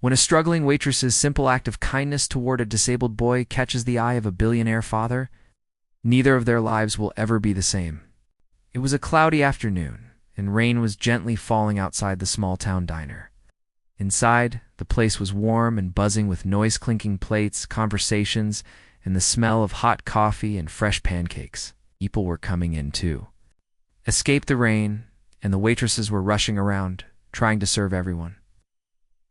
When a struggling waitress's simple act of kindness toward a disabled boy catches the eye of a billionaire father, neither of their lives will ever be the same. It was a cloudy afternoon, and rain was gently falling outside the small-town diner. Inside, the place was warm and buzzing with noise-clinking plates, conversations, and the smell of hot coffee and fresh pancakes. People were coming in, too. Escaped the rain, and the waitresses were rushing around, trying to serve everyone.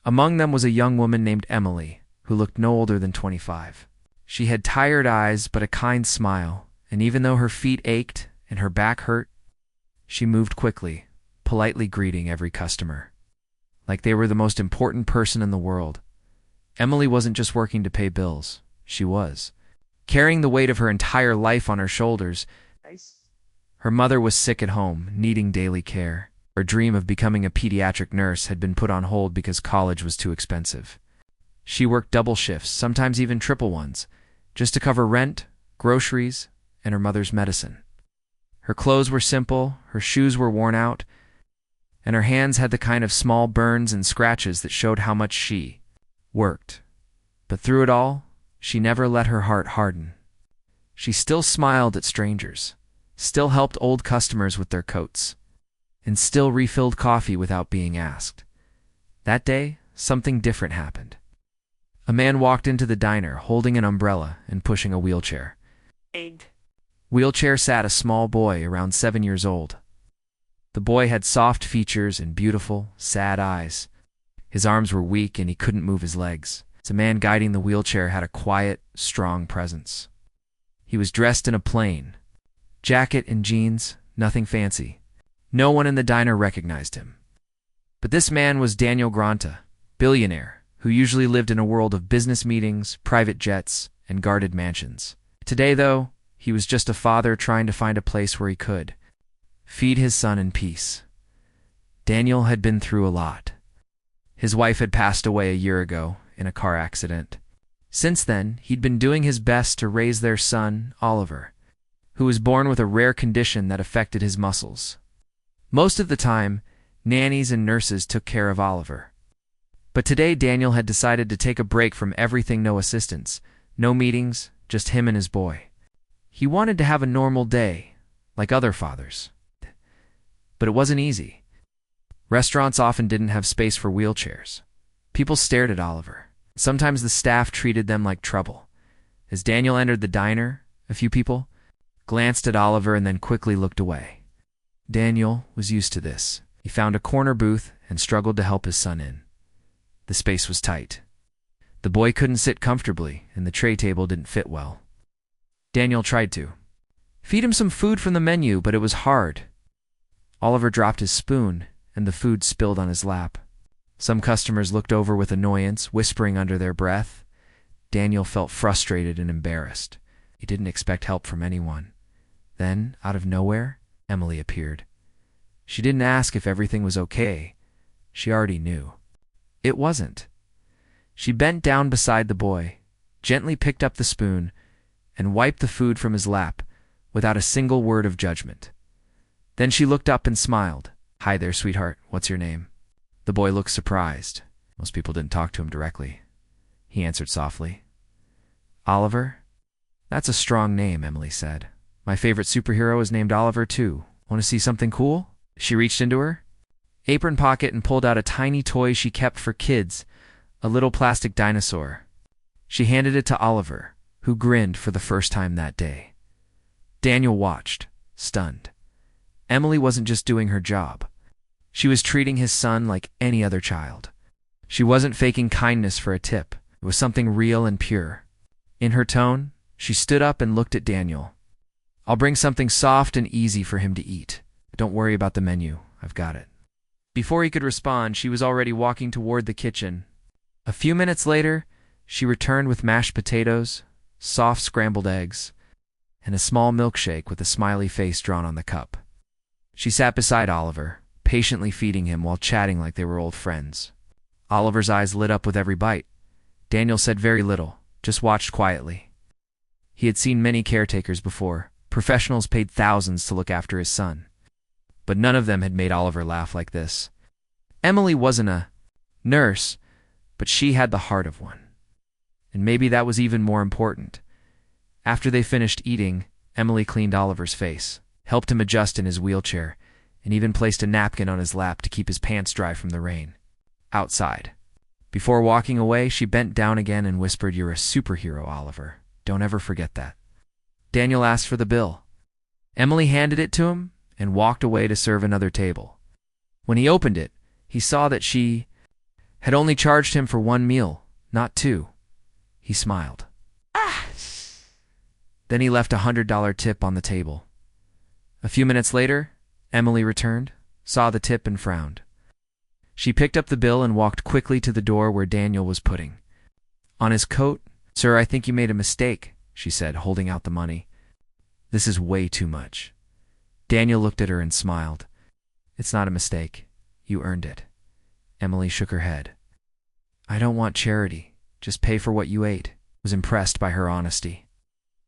Among them was a young woman named Emily, who looked no older than 25. She had tired eyes but a kind smile, and even though her feet ached and her back hurt, she moved quickly, politely greeting every customer. Like they were the most important person in the world. Emily wasn't just working to pay bills. She was carrying the weight of her entire life on her shoulders. Her mother was sick at home, needing daily care. Her dream of becoming a pediatric nurse had been put on hold because college was too expensive. She worked double shifts, sometimes even triple ones, just to cover rent, groceries, and her mother's medicine. Her clothes were simple, her shoes were worn out, and her hands had the kind of small burns and scratches that showed how much she worked. But through it all, she never let her heart harden. She still smiled at strangers, still helped old customers with their coats, and still refilled coffee without being asked. That day, something different happened. A man walked into the diner holding an umbrella and pushing a wheelchair. Wheelchair sat a small boy around 7 years old. The boy had soft features and beautiful, sad eyes. His arms were weak and he couldn't move his legs. The man guiding the wheelchair had a quiet, strong presence. He was dressed in a plain jacket and jeans, nothing fancy. No one in the diner recognized him. But this man was Daniel Granta, billionaire, who usually lived in a world of business meetings, private jets, and guarded mansions. Today, though, he was just a father trying to find a place where he could feed his son in peace. Daniel had been through a lot. His wife had passed away a year ago in a car accident. Since then, he'd been doing his best to raise their son, Oliver, who was born with a rare condition that affected his muscles. Most of the time, nannies and nurses took care of Oliver. But today Daniel had decided to take a break from everything, no assistants, no meetings, just him and his boy. He wanted to have a normal day, like other fathers. But it wasn't easy. Restaurants often didn't have space for wheelchairs. People stared at Oliver. Sometimes the staff treated them like trouble. As Daniel entered the diner, a few people glanced at Oliver and then quickly looked away. Daniel was used to this. He found a corner booth and struggled to help his son in. The space was tight. The boy couldn't sit comfortably, and the tray table didn't fit well. Daniel tried to feed him some food from the menu, but it was hard. Oliver dropped his spoon, and the food spilled on his lap. Some customers looked over with annoyance, whispering under their breath. Daniel felt frustrated and embarrassed. He didn't expect help from anyone. Then, out of nowhere, Emily appeared. She didn't ask if everything was okay. She already knew. It wasn't. She bent down beside the boy, gently picked up the spoon, and wiped the food from his lap without a single word of judgment. Then she looked up and smiled. "Hi there, sweetheart. What's your name?" The boy looked surprised. Most people didn't talk to him directly. He answered softly. "Oliver? That's a strong name," Emily said. "My favorite superhero is named Oliver, too. Want to see something cool?" She reached into her apron pocket and pulled out a tiny toy she kept for kids, a little plastic dinosaur. She handed it to Oliver, who grinned for the first time that day. Daniel watched, stunned. Emily wasn't just doing her job. She was treating his son like any other child. She wasn't faking kindness for a tip. It was something real and pure. In her tone, she stood up and looked at Daniel. "I'll bring something soft and easy for him to eat. Don't worry about the menu. I've got it." Before he could respond, she was already walking toward the kitchen. A few minutes later, she returned with mashed potatoes, soft scrambled eggs, and a small milkshake with a smiley face drawn on the cup. She sat beside Oliver, patiently feeding him while chatting like they were old friends. Oliver's eyes lit up with every bite. Daniel said very little, just watched quietly. He had seen many caretakers before. Professionals paid thousands to look after his son. But none of them had made Oliver laugh like this. Emily wasn't a nurse, but she had the heart of one. And maybe that was even more important. After they finished eating, Emily cleaned Oliver's face, helped him adjust in his wheelchair, and even placed a napkin on his lap to keep his pants dry from the rain. Outside. Before walking away, she bent down again and whispered, "You're a superhero, Oliver. Don't ever forget that." Daniel asked for the bill. Emily handed it to him and walked away to serve another table. When he opened it, he saw that she had only charged him for one meal, not two. He smiled. Then he left a $100 tip on the table. A few minutes later, Emily returned, saw the tip, and frowned. She picked up the bill and walked quickly to the door where Daniel was putting on his coat. "Sir, I think you made a mistake," she said, holding out the money. "This is way too much." Daniel looked at her and smiled. "It's not a mistake. You earned it." Emily shook her head. "I don't want charity. Just pay for what you ate." Was impressed by her honesty.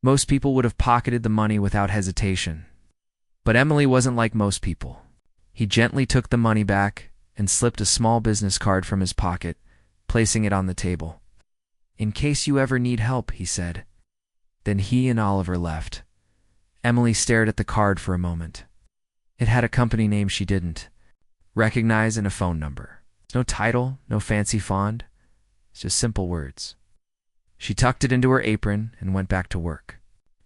Most people would have pocketed the money without hesitation. But Emily wasn't like most people. He gently took the money back and slipped a small business card from his pocket, placing it on the table. "In case you ever need help," he said. Then he and Oliver left. Emily stared at the card for a moment. It had a company name she didn't recognize and a phone number. No title, no fancy font, just simple words. She tucked it into her apron and went back to work.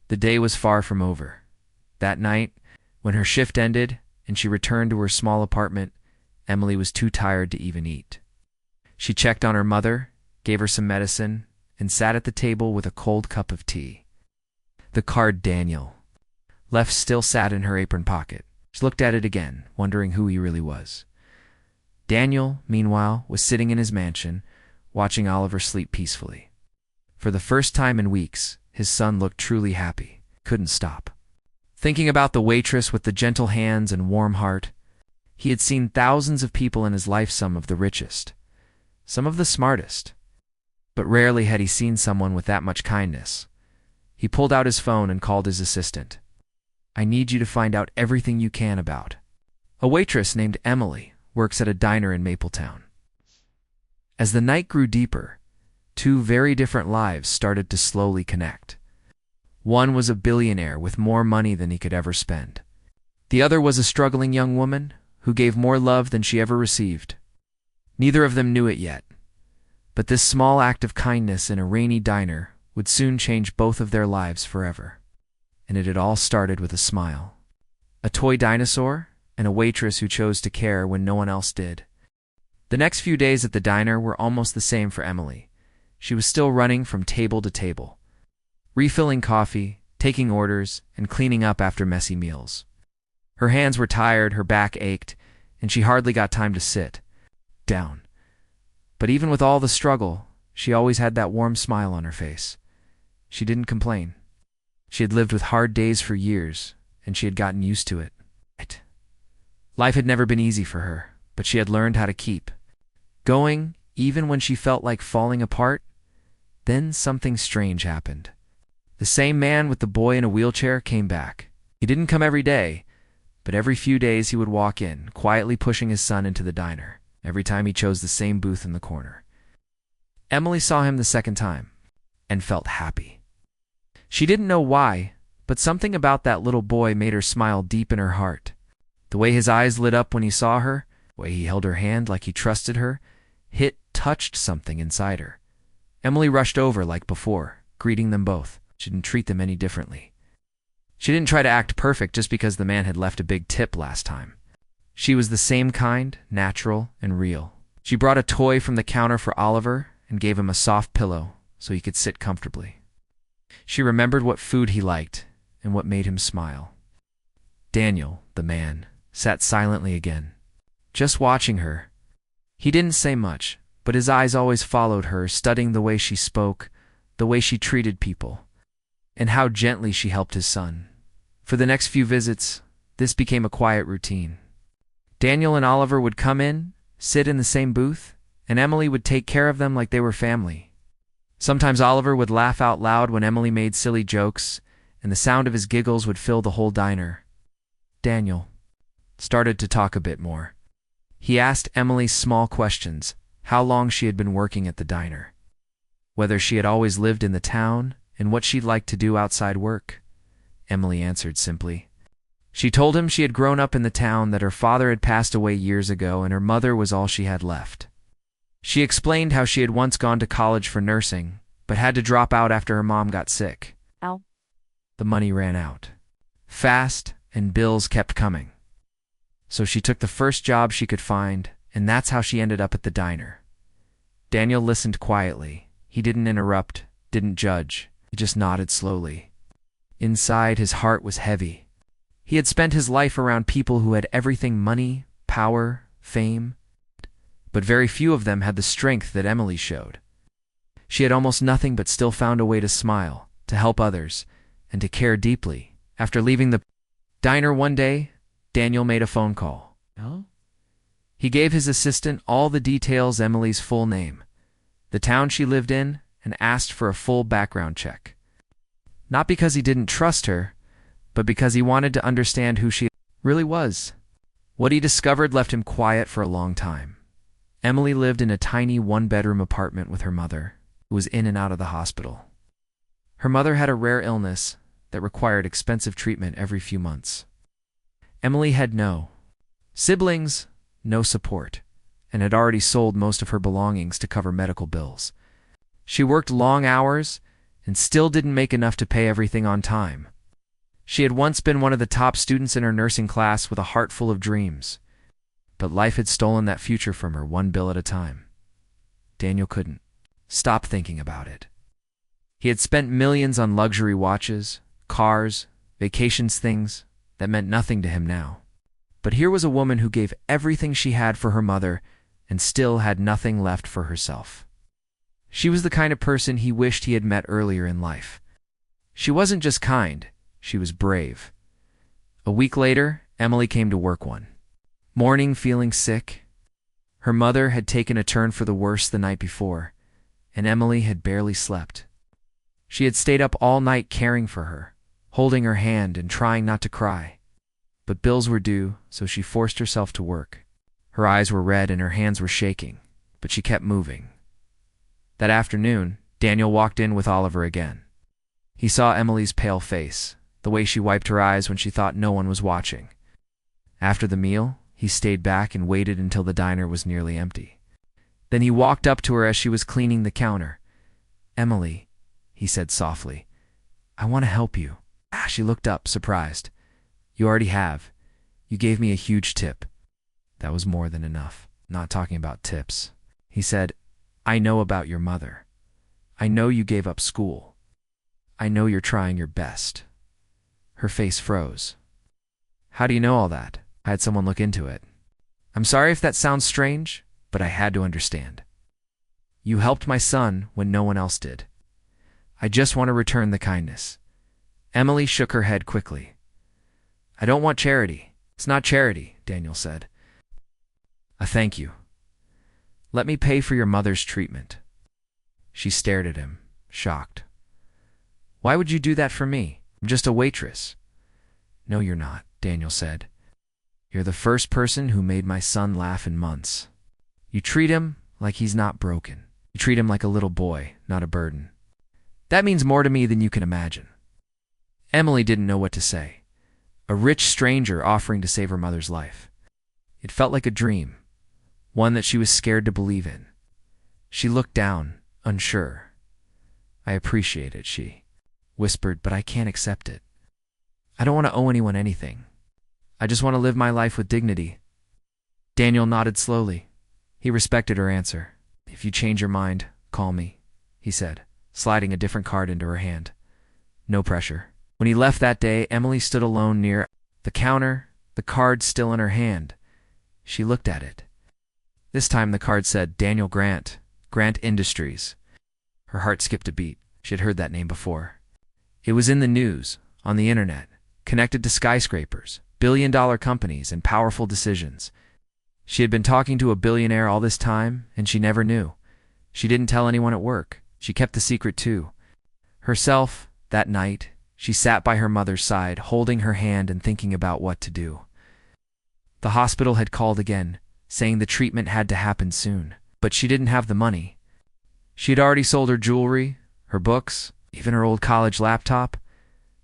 The day was far from over. That night, when her shift ended and she returned to her small apartment, Emily was too tired to even eat. She checked on her mother, gave her some medicine, and sat at the table with a cold cup of tea. The card Daniel left still sat in her apron pocket. She looked at it again, wondering who he really was. Daniel, meanwhile, was sitting in his mansion, watching Oliver sleep peacefully. For the first time in weeks, his son looked truly happy. Couldn't stop thinking about the waitress with the gentle hands and warm heart. He had seen thousands of people in his life, some of the richest, some of the smartest. But rarely had he seen someone with that much kindness. He pulled out his phone and called his assistant. "I need you to find out everything you can about a waitress named Emily, works at a diner in Mapletown." As the night grew deeper, two very different lives started to slowly connect. One was a billionaire with more money than he could ever spend. The other was a struggling young woman who gave more love than she ever received. Neither of them knew it yet, but this small act of kindness in a rainy diner would soon change both of their lives forever. And it had all started with a smile. A toy dinosaur and a waitress who chose to care when no one else did. The next few days at the diner were almost the same for Emily. She was still running from table to table, refilling coffee, taking orders, and cleaning up after messy meals. Her hands were tired, her back ached, and she hardly got time to sit down. But even with all the struggle, she always had that warm smile on her face. She didn't complain. She had lived with hard days for years, and she had gotten used to it. Life had never been easy for her, but she had learned how to keep going, even when she felt like falling apart. Then something strange happened. The same man with the boy in a wheelchair came back. He didn't come every day, but every few days he would walk in, quietly pushing his son into the diner. Every time he chose the same booth in the corner. Emily saw him the second time and felt happy. She didn't know why, but something about that little boy made her smile deep in her heart. The way his eyes lit up when he saw her, the way he held her hand like he trusted her, touched something inside her. Emily rushed over like before, greeting them both. She didn't treat them any differently. She didn't try to act perfect just because the man had left a big tip last time. She was the same kind, natural, and real. She brought a toy from the counter for Oliver and gave him a soft pillow so he could sit comfortably. She remembered what food he liked and what made him smile. Daniel, the man, sat silently again, just watching her. He didn't say much, but his eyes always followed her, studying the way she spoke, the way she treated people, and how gently she helped his son. For the next few visits, this became a quiet routine. Daniel and Oliver would come in, sit in the same booth, and Emily would take care of them like they were family. Sometimes Oliver would laugh out loud when Emily made silly jokes, and the sound of his giggles would fill the whole diner. Daniel started to talk a bit more. He asked Emily small questions, how long she had been working at the diner, whether she had always lived in the town, and what she'd like to do outside work. Emily answered simply. She told him she had grown up in the town, that her father had passed away years ago, and her mother was all she had left. She explained how she had once gone to college for nursing, but had to drop out after her mom got sick. Ow. The money ran out fast, and bills kept coming. So she took the first job she could find, and that's how she ended up at the diner. Daniel listened quietly. He didn't interrupt, didn't judge. He just nodded slowly. Inside, his heart was heavy. He had spent his life around people who had everything: money, power, fame. But very few of them had the strength that Emily showed. She had almost nothing, but still found a way to smile, to help others, and to care deeply. After leaving the diner one day, Daniel made a phone call. No? He gave his assistant all the details: Emily's full name, the town she lived in, and asked for a full background check. Not because he didn't trust her, but because he wanted to understand who she really was. What he discovered left him quiet for a long time. Emily lived in a tiny one-bedroom apartment with her mother, who was in and out of the hospital. Her mother had a rare illness that required expensive treatment every few months. Emily had no siblings, no support, and had already sold most of her belongings to cover medical bills. She worked long hours and still didn't make enough to pay everything on time. She had once been one of the top students in her nursing class with a heart full of dreams, but life had stolen that future from her, one bill at a time. Daniel couldn't stop thinking about it. He had spent millions on luxury watches, cars, vacations, things that meant nothing to him now. But here was a woman who gave everything she had for her mother and still had nothing left for herself. She was the kind of person he wished he had met earlier in life. She wasn't just kind, she was brave. A week later, Emily came to work one morning feeling sick. Her mother had taken a turn for the worse the night before, and Emily had barely slept. She had stayed up all night caring for her, holding her hand and trying not to cry. But bills were due, so she forced herself to work. Her eyes were red and her hands were shaking, but she kept moving. That afternoon, Daniel walked in with Oliver again. He saw Emily's pale face, the way she wiped her eyes when she thought no one was watching. After the meal, he stayed back and waited until the diner was nearly empty. Then he walked up to her as she was cleaning the counter. "Emily," he said softly, "I want to help you." She looked up, surprised. "You already have. You gave me a huge tip." That was more than enough. "Not talking about tips," he said. "I know about your mother. I know you gave up school. I know you're trying your best." Her face froze. "How do you know all that?" "I had someone look into it. I'm sorry if that sounds strange, but I had to understand. You helped my son when no one else did. I just want to return the kindness." Emily shook her head quickly. "I don't want charity." "It's not charity," Daniel said. "A thank you. Let me pay for your mother's treatment." She stared at him, shocked. "Why would you do that for me? I'm just a waitress." "No, you're not," Daniel said. "You're the first person who made my son laugh in months. You treat him like he's not broken. You treat him like a little boy, not a burden. That means more to me than you can imagine." Emily didn't know what to say. A rich stranger offering to save her mother's life. It felt like a dream, one that she was scared to believe in. She looked down, unsure. "I appreciate it," she whispered, "but I can't accept it. I don't want to owe anyone anything. I just want to live my life with dignity." Daniel nodded slowly. He respected her answer. "If you change your mind, call me," he said, sliding a different card into her hand. No pressure. When he left that day, Emily stood alone near the counter, the card still in her hand. She looked at it. This time the card said Daniel Grant, Grant Industries. Her heart skipped a beat. She had heard that name before. It was in the news, on the internet, connected to skyscrapers, billion-dollar companies, and powerful decisions. She had been talking to a billionaire all this time, and she never knew. She didn't tell anyone at work. She kept the secret too. Herself, that night, she sat by her mother's side, holding her hand and thinking about what to do. The hospital had called again, saying the treatment had to happen soon. but she didn't have the money. She had already sold her jewelry, her books, even her old college laptop.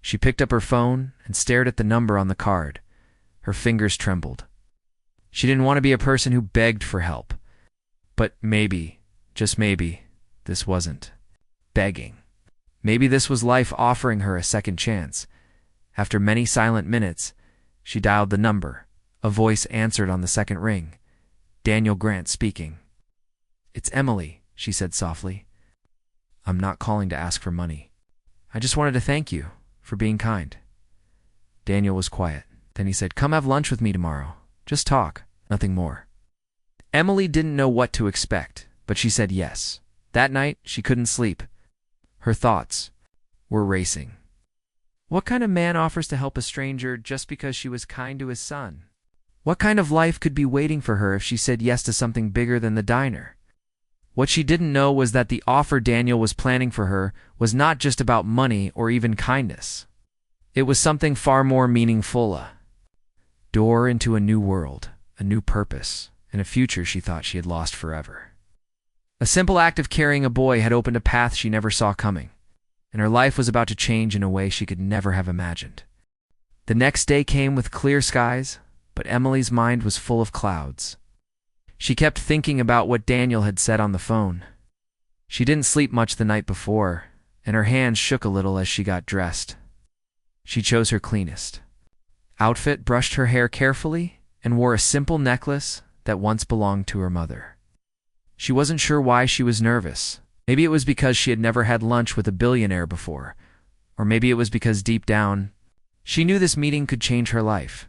She picked up her phone and stared at the number on the card. Her fingers trembled. She didn't want to be a person who begged for help. But maybe, just maybe, this wasn't begging. Maybe this was life offering her a second chance. After many silent minutes, she dialed the number. A voice answered on the second ring. Daniel Grant speaking. "It's Emily," she said softly. "I'm not calling to ask for money. I just wanted to thank you for being kind." Daniel was quiet. Then he said, "Come have lunch with me tomorrow. Just talk, nothing more." Emily didn't know what to expect, but she said yes. That night, she couldn't sleep. Her thoughts were racing. What kind of man offers to help a stranger just because she was kind to his son? What kind of life could be waiting for her if she said yes to something bigger than the diner? What she didn't know was that the offer Daniel was planning for her was not just about money or even kindness. It was something far more meaningful, a door into a new world, a new purpose, and a future she thought she had lost forever. A simple act of carrying a boy had opened a path she never saw coming, and her life was about to change in a way she could never have imagined. The next day came with clear skies, but Emily's mind was full of clouds. She kept thinking about what Daniel had said on the phone. She didn't sleep much the night before, and her hands shook a little as she got dressed. She chose her cleanest outfit, brushed her hair carefully, and wore a simple necklace that once belonged to her mother. She wasn't sure why she was nervous. Maybe it was because she had never had lunch with a billionaire before, or maybe it was because deep down, she knew this meeting could change her life.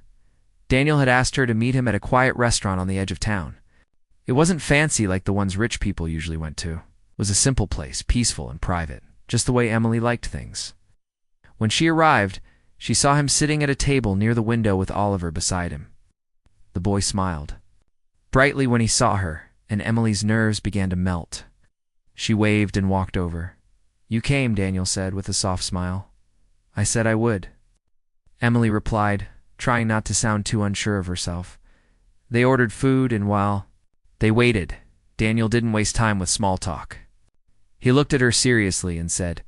Daniel had asked her to meet him at a quiet restaurant on the edge of town. It wasn't fancy like the ones rich people usually went to. It was a simple place, peaceful and private, just the way Emily liked things. When she arrived, she saw him sitting at a table near the window with Oliver beside him. The boy smiled brightly when he saw her, and Emily's nerves began to melt. She waved and walked over. "You came," Daniel said with a soft smile. "I said I would," Emily replied, trying not to sound too unsure of herself. They ordered food, and while they waited, Daniel didn't waste time with small talk. He looked at her seriously and said,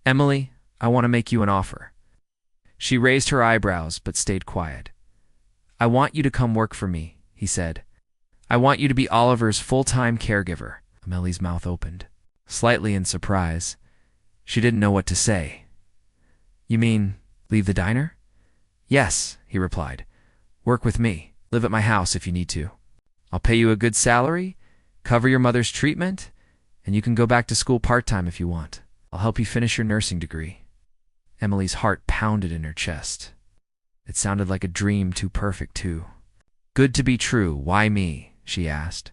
"Emily, I want to make you an offer." She raised her eyebrows but stayed quiet. "I want you to come work for me," he said. "I want you to be Oliver's full-time caregiver." Emily's mouth opened, slightly in surprise. She didn't know what to say. "You mean leave the diner?" "Yes," he replied. "Work with me. Live at my house if you need to. I'll pay you a good salary, cover your mother's treatment, and you can go back to school part-time if you want. I'll help you finish your nursing degree." Emily's heart pounded in her chest. It sounded like a dream too perfect, too good to be true. "Why me?" she asked.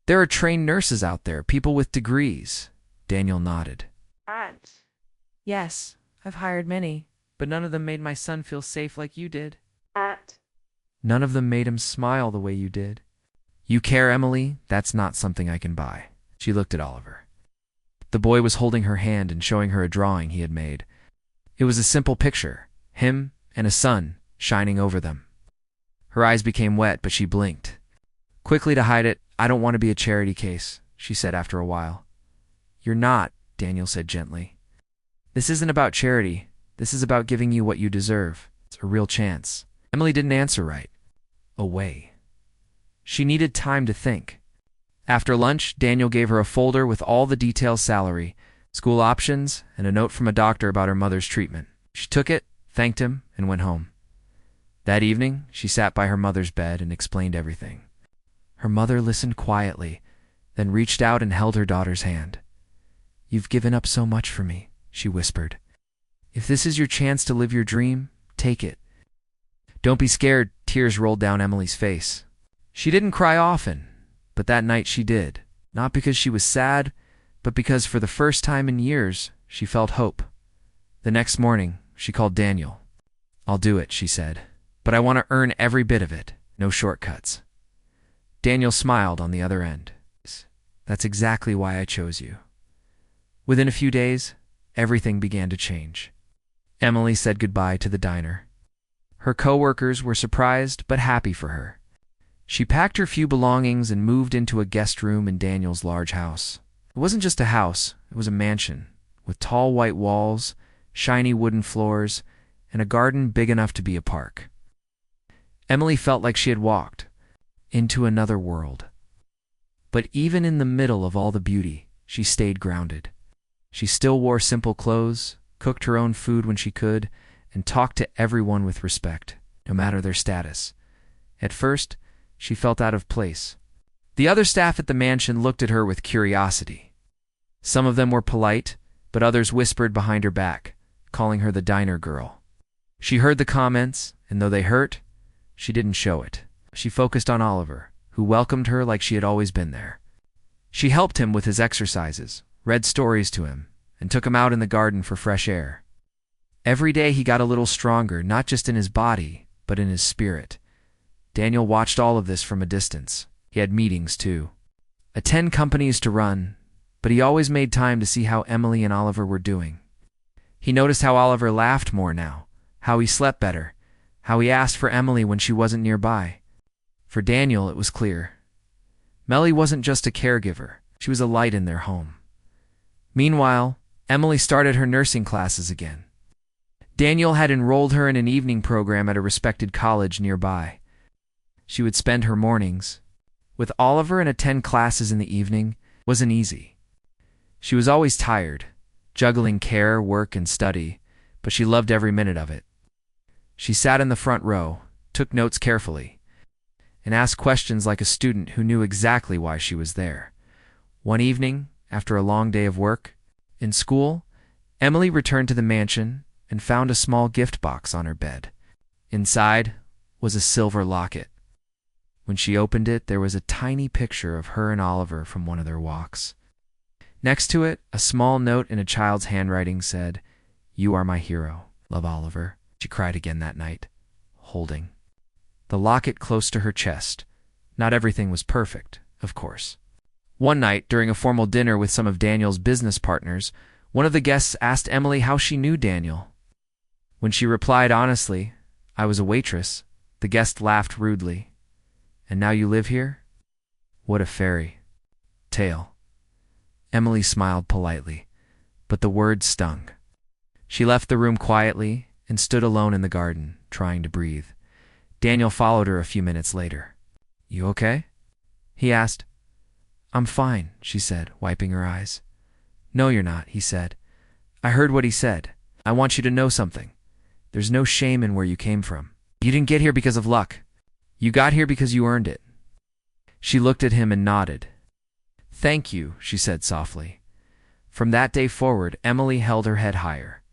"There are trained nurses out there, people with degrees." Daniel nodded. "Yes, I've hired many, but none of them made my son feel safe like you did. None of them made him smile the way you did." "You care, Emily? That's not something I can buy." She looked at Oliver. The boy was holding her hand and showing her a drawing he had made. It was a simple picture, him and a sun shining over them. Her eyes became wet, but she blinked. Quickly to hide it, "I don't want to be a charity case," she said after a while. "You're not," Daniel said gently. "This isn't about charity. This is about giving you what you deserve. It's a real chance." Emily didn't answer right away. She needed time to think. After lunch, Daniel gave her a folder with all the details: salary, school options, and a note from a doctor about her mother's treatment. She took it, thanked him, and went home. That evening, she sat by her mother's bed and explained everything. Her mother listened quietly, then reached out and held her daughter's hand. "You've given up so much for me," she whispered. "If this is your chance to live your dream, take it." "Don't be scared." Tears rolled down Emily's face. She didn't cry often, but that night she did. Not because she was sad, but because for the first time in years, she felt hope. The next morning, she called Daniel. "I'll do it," she said. "But I want to earn every bit of it. No shortcuts." Daniel smiled on the other end. "That's exactly why I chose you." Within a few days, everything began to change. Emily said goodbye to the diner. Her co-workers were surprised but happy for her. She packed her few belongings and moved into a guest room in Daniel's large house. It wasn't just a house, it was a mansion, with tall white walls, shiny wooden floors, and a garden big enough to be a park. Emily felt like she had walked into another world. But even in the middle of all the beauty, she stayed grounded. She still wore simple clothes, cooked her own food when she could, and talked to everyone with respect, no matter their status. At first, she felt out of place. The other staff at the mansion looked at her with curiosity. Some of them were polite, but others whispered behind her back, calling her the diner girl. She heard the comments, and though they hurt, she didn't show it. She focused on Oliver, who welcomed her like she had always been there. She helped him with his exercises, read stories to him, and took him out in the garden for fresh air. Every day he got a little stronger, not just in his body, but in his spirit. Daniel watched all of this from a distance. He had meetings, too. 10 companies to run, but he always made time to see how Emily and Oliver were doing. He noticed how Oliver laughed more now, how he slept better, how he asked for Emily when she wasn't nearby. For Daniel, it was clear. Melly wasn't just a caregiver, she was a light in their home. Meanwhile, Emily started her nursing classes again. Daniel had enrolled her in an evening program at a respected college nearby. She would spend her mornings with Oliver and attend classes in the evening. Wasn't easy. She was always tired, juggling care, work, and study, but she loved every minute of it. She sat in the front row, took notes carefully, and asked questions like a student who knew exactly why she was there. One evening, after a long day of work in school, Emily returned to the mansion and found a small gift box on her bed. Inside was a silver locket. When she opened it, there was a tiny picture of her and Oliver from one of their walks. Next to it, a small note in a child's handwriting said, "You are my hero. Love, Oliver." She cried again that night, holding the locket close to her chest. Not everything was perfect, of course. One night, during a formal dinner with some of Daniel's business partners, one of the guests asked Emily how she knew Daniel. When she replied honestly, "I was a waitress," the guest laughed rudely. "And now you live here? What a fairy tale." Emily smiled politely, but the words stung. She left the room quietly and stood alone in the garden, trying to breathe. Daniel followed her a few minutes later. "You okay?" he asked. "I'm fine," she said, wiping her eyes. "No, you're not," he said. "I heard what he said. I want you to know something. There's no shame in where you came from. You didn't get here because of luck. You got here because you earned it." She looked at him and nodded. "Thank you," she said softly. From that day forward, Emily held her head higher.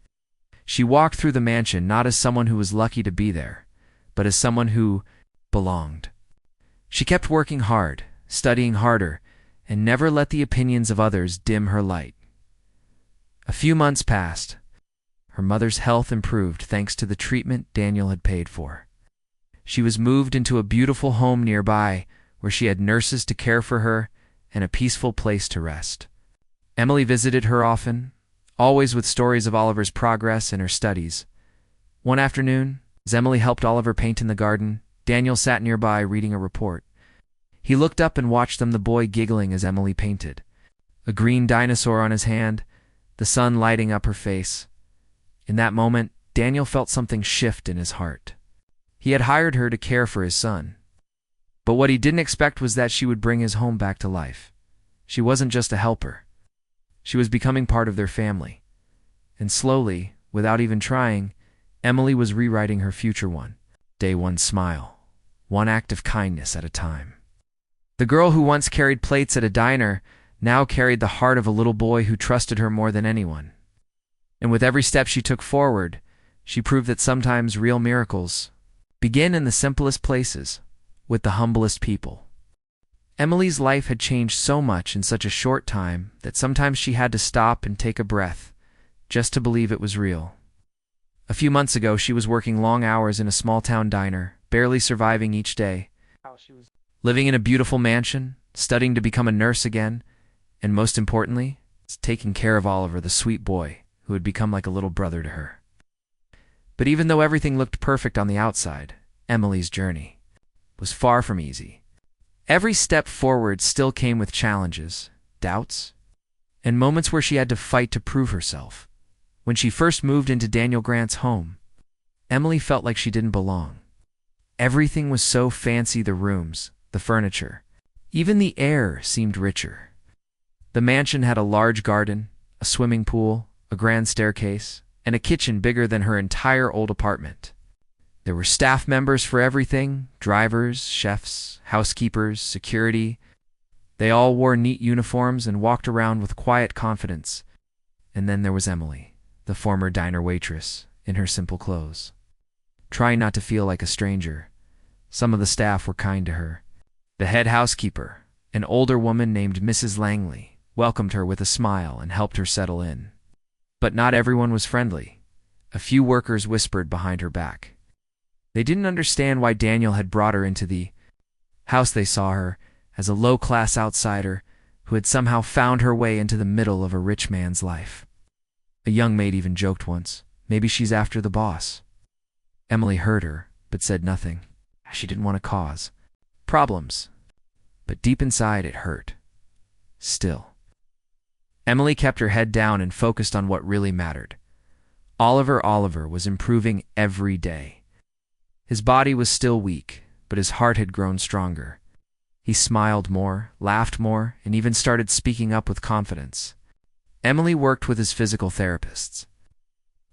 She walked through the mansion not as someone who was lucky to be there, but as someone who belonged. She kept working hard, studying harder, and never let the opinions of others dim her light. A few months passed. Her mother's health improved thanks to the treatment Daniel had paid for. She was moved into a beautiful home nearby where she had nurses to care for her and a peaceful place to rest. Emily visited her often, always with stories of Oliver's progress in her studies. One afternoon, as Emily helped Oliver paint in the garden, Daniel sat nearby reading a report. He looked up and watched them, the boy giggling as Emily painted. A green dinosaur on his hand, the sun lighting up her face. In that moment, Daniel felt something shift in his heart. He had hired her to care for his son. But what he didn't expect was that she would bring his home back to life. She wasn't just a helper. She was becoming part of their family. And slowly, without even trying, Emily was rewriting her future one smile, one act of kindness at a time. The girl who once carried plates at a diner now carried the heart of a little boy who trusted her more than anyone. And with every step she took forward, she proved that sometimes real miracles begin in the simplest places, with the humblest people. Emily's life had changed so much in such a short time that sometimes she had to stop and take a breath, just to believe it was real. A few months ago, she was working long hours in a small-town diner, barely surviving each day. Living in a beautiful mansion, studying to become a nurse again, and most importantly, taking care of Oliver, the sweet boy, who had become like a little brother to her. But even though everything looked perfect on the outside, Emily's journey was far from easy. Every step forward still came with challenges, doubts, and moments where she had to fight to prove herself. When she first moved into Daniel Grant's home, Emily felt like she didn't belong. Everything was so fancy, the rooms, the furniture, even the air seemed richer. The mansion had a large garden, a swimming pool, a grand staircase, and a kitchen bigger than her entire old apartment. There were staff members for everything: drivers, chefs, housekeepers, security. They all wore neat uniforms and walked around with quiet confidence. And then there was Emily, the former diner waitress, in her simple clothes. Trying not to feel like a stranger, some of the staff were kind to her. The head housekeeper, an older woman named Mrs. Langley, welcomed her with a smile and helped her settle in. But not everyone was friendly. A few workers whispered behind her back. They didn't understand why Daniel had brought her into the house. They saw her as a low-class outsider who had somehow found her way into the middle of a rich man's life. A young maid even joked once, "Maybe she's after the boss." Emily heard her, but said nothing. She didn't want to cause problems, but deep inside it hurt. Still, Emily kept her head down and focused on what really mattered. Oliver was improving every day. His body was still weak, but his heart had grown stronger. He smiled more, laughed more, and even started speaking up with confidence. Emily worked with his physical therapists,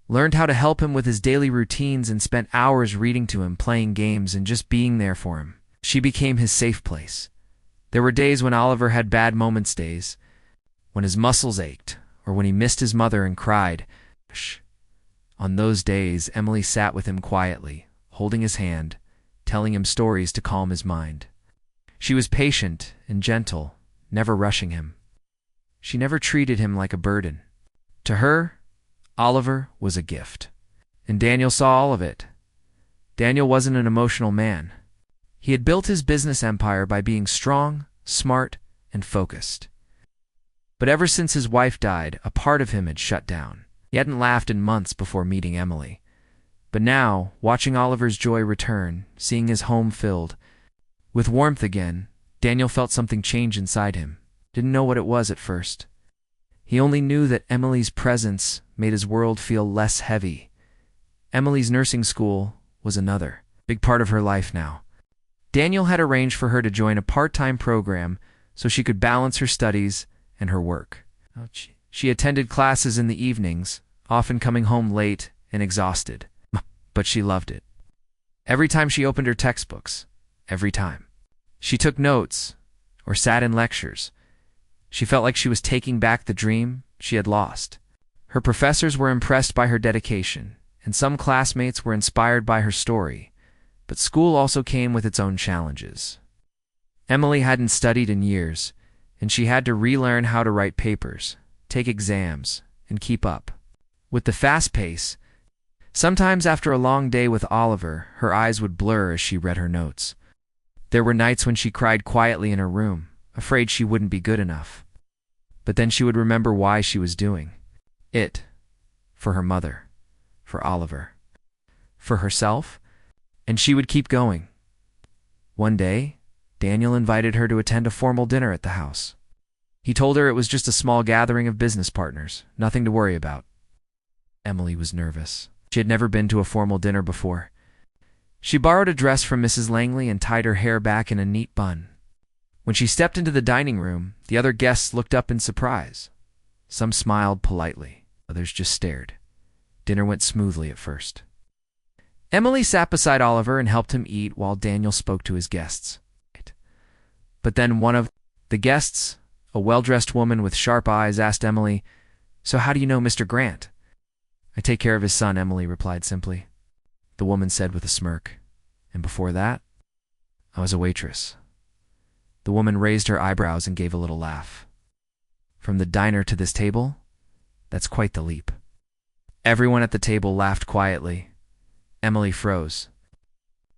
learned how to help him with his daily routines, and spent hours reading to him, playing games, and just being there for him. She became his safe place. There were days when Oliver had bad moments, days when his muscles ached, or when he missed his mother and cried. On those days, Emily sat with him quietly, holding his hand, telling him stories to calm his mind. She was patient and gentle, never rushing him. She never treated him like a burden. To her, Oliver was a gift. And Daniel saw all of it. Daniel wasn't an emotional man. He had built his business empire by being strong, smart, and focused. But ever since his wife died, a part of him had shut down. He hadn't laughed in months before meeting Emily. But now, watching Oliver's joy return, seeing his home filled with warmth again, Daniel felt something change inside him. Didn't know what it was at first. He only knew that Emily's presence made his world feel less heavy. Emily's nursing school was another big part of her life now. Daniel had arranged for her to join a part-time program so she could balance her studies and her work. She attended classes in the evenings, often coming home late and exhausted. But she loved it. Every time she opened her textbooks, every time she took notes or sat in lectures, she felt like she was taking back the dream she had lost. Her professors were impressed by her dedication, and some classmates were inspired by her story, but school also came with its own challenges. Emily hadn't studied in years, and she had to relearn how to write papers, take exams, and keep up with the fast pace. Sometimes after a long day with Oliver, her eyes would blur as she read her notes. There were nights when she cried quietly in her room, afraid she wouldn't be good enough. But then she would remember why she was doing it. For her mother, for Oliver, for herself, and she would keep going. One day, Daniel invited her to attend a formal dinner at the house. He told her it was just a small gathering of business partners, nothing to worry about. Emily was nervous. She had never been to a formal dinner before. She borrowed a dress from Mrs. Langley and tied her hair back in a neat bun. When she stepped into the dining room, the other guests looked up in surprise. Some smiled politely, others just stared. Dinner went smoothly at first. Emily sat beside Oliver and helped him eat while Daniel spoke to his guests. But then one of the guests, a well-dressed woman with sharp eyes, asked Emily, "So how do you know Mr. Grant?" "I take care of his son," Emily replied simply. The woman said with a smirk, "And before that, I was a waitress." The woman raised her eyebrows and gave a little laugh. "From the diner to this table? That's quite the leap." Everyone at the table laughed quietly. Emily froze.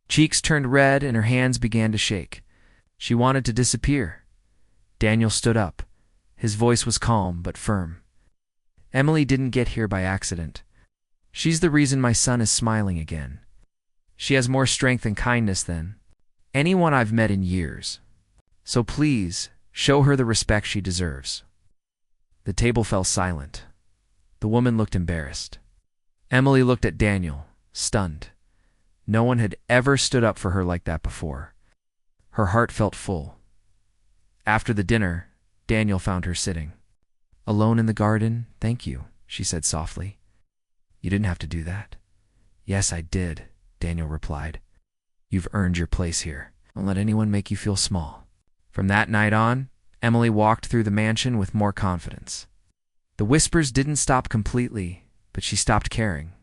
Cheeks turned red and her hands began to shake. She wanted to disappear. Daniel stood up. His voice was calm but firm. "Emily didn't get here by accident. She's the reason my son is smiling again. She has more strength and kindness than anyone I've met in years." So please, show her the respect she deserves." The table fell silent. The woman looked embarrassed. Emily looked at Daniel, stunned. No one had ever stood up for her like that before. Her heart felt full. After the dinner, Daniel found her sitting. "Alone in the garden, thank you," she said softly. "You didn't have to do that." "Yes, I did," Daniel replied. "You've earned your place here. Don't let anyone make you feel small." From that night on, Emily walked through the mansion with more confidence. The whispers didn't stop completely, but she stopped caring.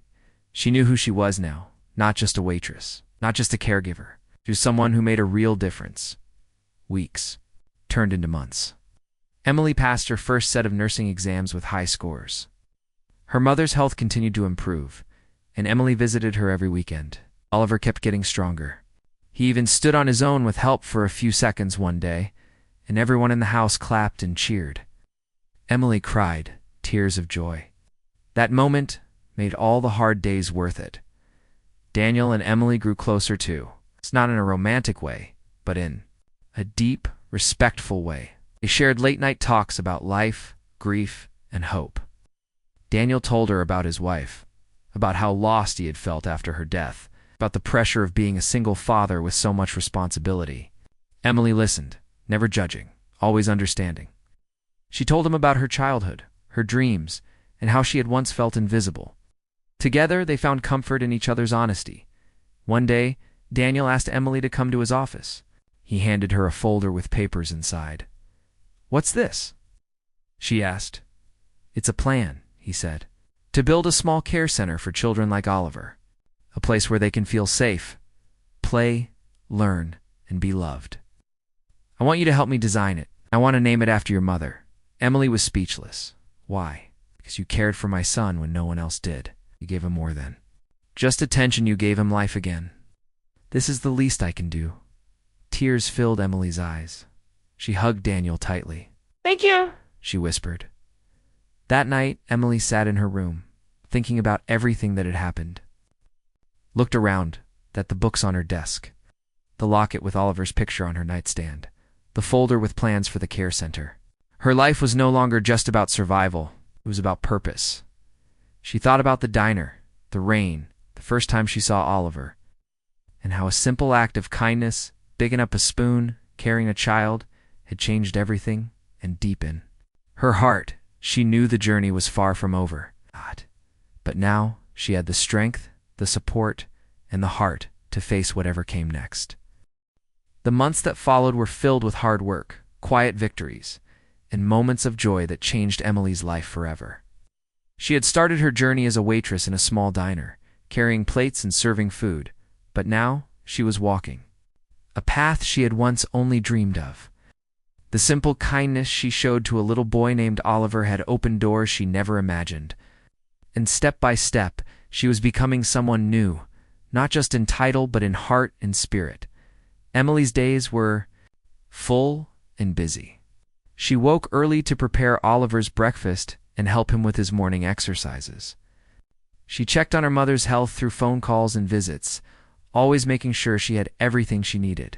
She knew who she was now, not just a waitress, not just a caregiver. She was someone who made a real difference. Weeks turned into months. Emily passed her first set of nursing exams with high scores. Her mother's health continued to improve, and Emily visited her every weekend. Oliver kept getting stronger. He even stood on his own with help for a few seconds one day, and everyone in the house clapped and cheered. Emily cried, tears of joy. That moment made all the hard days worth it. Daniel and Emily grew closer too. It's not in a romantic way, but in a deep, respectful way. They shared late-night talks about life, grief, and hope. Daniel told her about his wife, about how lost he had felt after her death, about the pressure of being a single father with so much responsibility. Emily listened, never judging, always understanding. She told him about her childhood, her dreams, and how she had once felt invisible. Together, they found comfort in each other's honesty. One day, Daniel asked Emily to come to his office. He handed her a folder with papers inside. "What's this?" she asked. "It's a plan," he said, "to build a small care center for children like Oliver. A place where they can feel safe, play, learn, and be loved. I want you to help me design it. I want to name it after your mother." Emily was speechless. "Why?" "Because you cared for my son when no one else did. You gave him more than just attention, you gave him life again. This is the least I can do." Tears filled Emily's eyes. She hugged Daniel tightly. "Thank you," she whispered. That night, Emily sat in her room, thinking about everything that had happened. Looked around, at the books on her desk, the locket with Oliver's picture on her nightstand, the folder with plans for the care center. Her life was no longer just about survival. It was about purpose. She thought about the diner, the rain, the first time she saw Oliver, and how a simple act of kindness, picking up a spoon, carrying a child, had changed everything and deepened her heart. She knew the journey was far from over. But now she had the strength, the support, and the heart to face whatever came next. The months that followed were filled with hard work, quiet victories, and moments of joy that changed Emily's life forever. She had started her journey as a waitress in a small diner, carrying plates and serving food, but now she was walking a path she had once only dreamed of. The simple kindness she showed to a little boy named Oliver had opened doors she never imagined. And step by step, she was becoming someone new, not just in title but in heart and spirit. Emily's days were full and busy. She woke early to prepare Oliver's breakfast and help him with his morning exercises. She checked on her mother's health through phone calls and visits, always making sure she had everything she needed.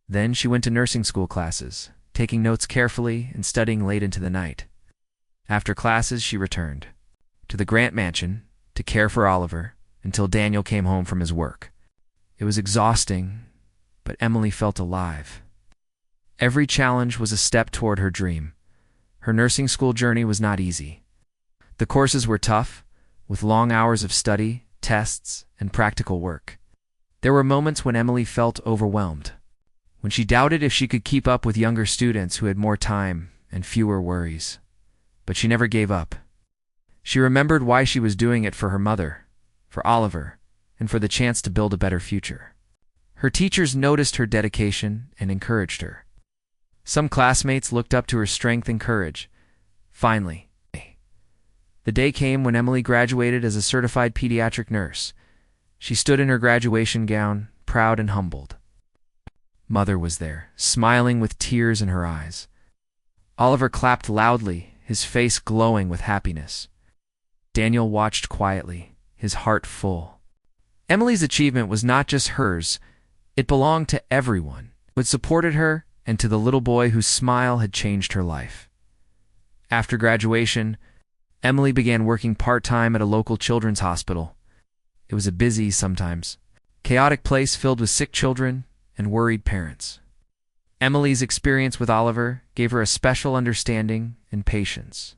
Then she went to nursing school classes, taking notes carefully and studying late into the night. After classes, she returned to the Grant Mansion to care for Oliver until Daniel came home from his work. It was exhausting, but Emily felt alive. Every challenge was a step toward her dream. Her nursing school journey was not easy. The courses were tough, with long hours of study, tests, and practical work. There were moments when Emily felt overwhelmed, when she doubted if she could keep up with younger students who had more time and fewer worries. But she never gave up. She remembered why she was doing it: for her mother, for Oliver, and for the chance to build a better future. Her teachers noticed her dedication and encouraged her. Some classmates looked up to her strength and courage. Finally, the day came when Emily graduated as a certified pediatric nurse. She stood in her graduation gown, proud and humbled. Mother was there, smiling with tears in her eyes. Oliver clapped loudly, his face glowing with happiness. Daniel watched quietly, his heart full. Emily's achievement was not just hers, it belonged to everyone who had supported her and to the little boy whose smile had changed her life. After graduation, Emily began working part-time at a local children's hospital. It was a busy, sometimes chaotic place filled with sick children and worried parents. Emily's experience with Oliver gave her a special understanding and patience.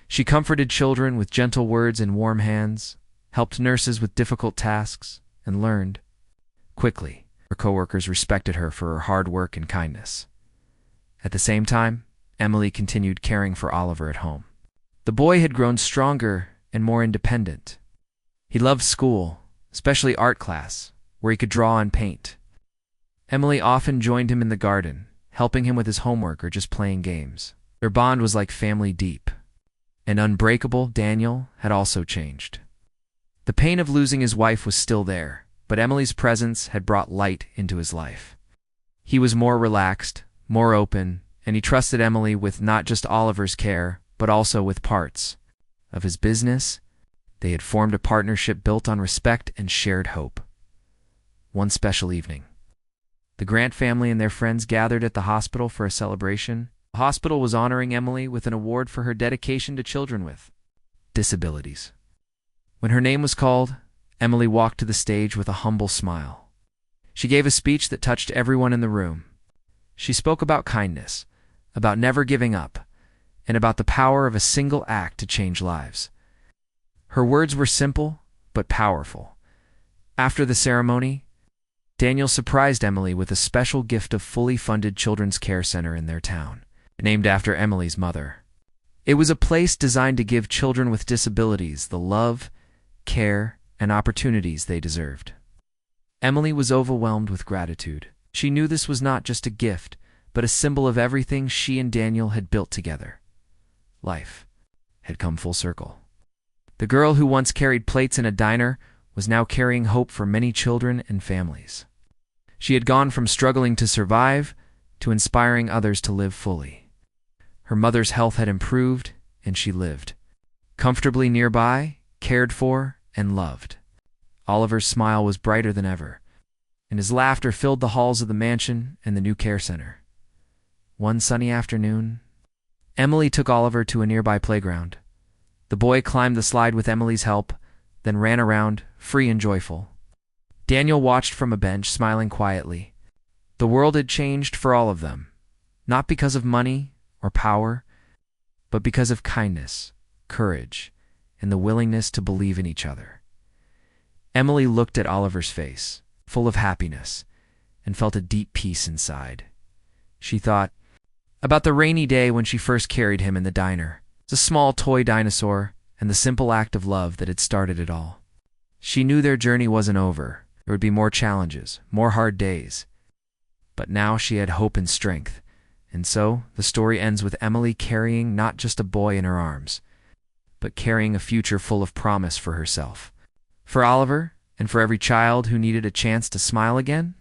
She comforted children with gentle words and warm hands, helped nurses with difficult tasks, and learned quickly. Her coworkers respected her for her hard work and kindness. At the same time, Emily continued caring for Oliver at home. The boy had grown stronger and more independent. He loved school, especially art class, where he could draw and paint. Emily often joined him in the garden, helping him with his homework or just playing games. Their bond was like family deep. And unbreakable Daniel had also changed. The pain of losing his wife was still there, but Emily's presence had brought light into his life. He was more relaxed, more open, and he trusted Emily with not just Oliver's care, but also with parts of his business. They had formed a partnership built on respect and shared hope. One special evening, the Grant family and their friends gathered at the hospital for a celebration. The hospital was honoring Emily with an award for her dedication to children with disabilities. When her name was called, Emily walked to the stage with a humble smile. She gave a speech that touched everyone in the room. She spoke about kindness, about never giving up, and about the power of a single act to change lives. Her words were simple, but powerful. After the ceremony, Daniel surprised Emily with a special gift of fully funded children's care center in their town, named after Emily's mother. It was a place designed to give children with disabilities the love, care, and opportunities they deserved. Emily was overwhelmed with gratitude. She knew this was not just a gift, but a symbol of everything she and Daniel had built together. Life had come full circle. The girl who once carried plates in a diner was now carrying hope for many children and families. She had gone from struggling to survive to inspiring others to live fully. Her mother's health had improved, and she lived comfortably nearby, cared for, and loved. Oliver's smile was brighter than ever, and his laughter filled the halls of the mansion and the new care center. One sunny afternoon, Emily took Oliver to a nearby playground. The boy climbed the slide with Emily's help, then ran around, free and joyful. Daniel watched from a bench, smiling quietly. The world had changed for all of them, not because of money or power, but because of kindness, courage, and the willingness to believe in each other. Emily looked at Oliver's face, full of happiness, and felt a deep peace inside. She thought about the rainy day when she first carried him in the diner. It's a small toy dinosaur, and the simple act of love that had started it all. She knew their journey wasn't over. There would be more challenges, more hard days. But now she had hope and strength. And so, the story ends with Emily carrying not just a boy in her arms, but carrying a future full of promise for herself, for Oliver, and for every child who needed a chance to smile again.